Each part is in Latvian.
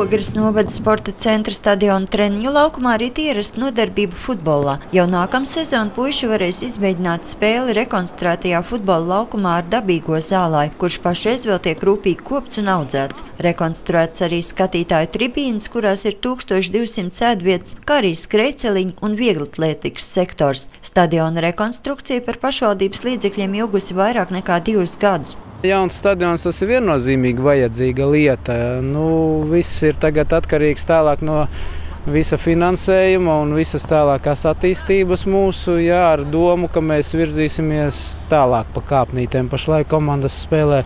Ogres novada sporta centra stadiona treniņu laukumā rīt ierasta nodarbība futbolā. Jau nākamā sezona puiši varēs izmēģināt spēli rekonstruētajā futbola laukumā ar dabīgo zālāju, kurš pašreiz vēl tiek rūpīgi kopts un audzēts. Rekonstruēts arī skatītāju tribīnes, kurās ir 1200 sēdvietas, kā arī skrejceliņu un vieglatlētikas sektors. Stadiona rekonstrukcija par pašvaldības līdzekļiem ilgusi vairāk nekā 2 gadus. Jauns stadions, tas ir viennozīmīgi vajadzīga lieta. Viss ir tagad atkarīgs tālāk no visa finansējuma un visas tālākās attīstības mūsu, ar domu, ka mēs virzīsimies tālāk pa kāpnītēm. Pašlaik komandas spēlē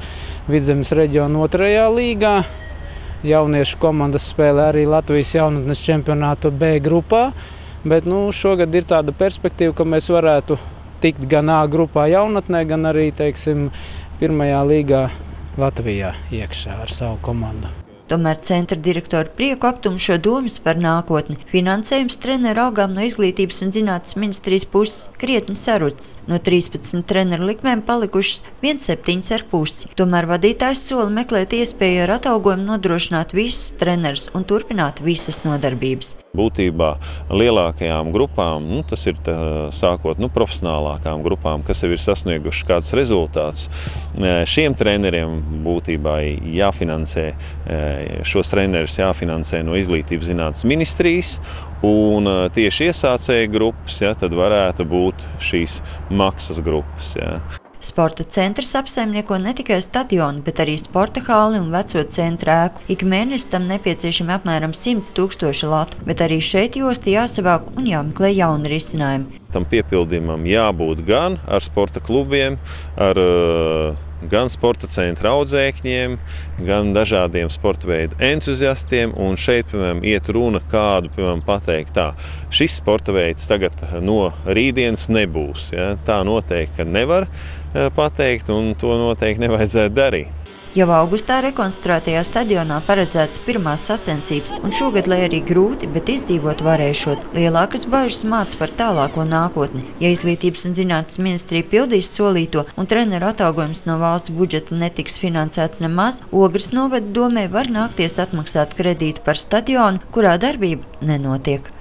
Vidzemes reģiona 2. līgā. Jauniešu komandas spēlē arī Latvijas jaunatnes čempionātu B grupā, bet šogad ir tāda perspektīva, ka mēs varētu tikt gan A grupā jaunatnē, gan arī, 1. līgā Latvijā iekšā ar savu komandu. Tomēr centra direktora prieku aptumšo domas par nākotni. Finansējums treneru algām no Izglītības un zinātnes ministrijas puses krietni sarucis. No 13 treneru likmēm palikušas 7,5. Tomēr vadītājs sola meklēt iespēju ar atalgojumu nodrošināt visus trenerus un turpināt visas nodarbības. Būtībā lielākajām grupām, tas ir sākot profesionālākām grupām, kas jau ir sasnieguši kādus rezultātus, šiem treneriem būtībā jāfinansē, šos trenerus jāfinansē no Izglītības zinātnes ministrijas, un tieši iesācēju grupas, tad varētu būt šīs maksas grupas. Sporta centrs apsaimnieko ne tikai stadionu, bet arī sporta hāli un veco centra ēku. Ik mēnesi tam nepieciešami apmēram 100 000 latu, bet arī šeit josti jāsavāk un jāmeklē jauni risinājumi. Tam piepildījumam jābūt gan ar sporta klubiem, gan sporta centra audzēkņiem, gan dažādiem sporta veidu entuziastiem. Un šeit, piemēram, iet runa kādu, pateikt tā, šis sporta veids tagad no rītdienas nebūs. Tā noteikti nevar pateikt, un to noteikti nevajadzētu darīt. Jau augustā rekonstruētajā stadionā paredzētas pirmās sacensības, un šogad, lai arī grūti, bet izdzīvot varēšot, lielākas bažas māca par tālāko nākotni. Ja Izglītības un zinātnes ministrija pildīs solīto un treneru atalgojums no valsts budžeta netiks finansēts nemaz, Ogres novada domē var nākties atmaksāt kredītu par stadionu, kurā darbība nenotiek.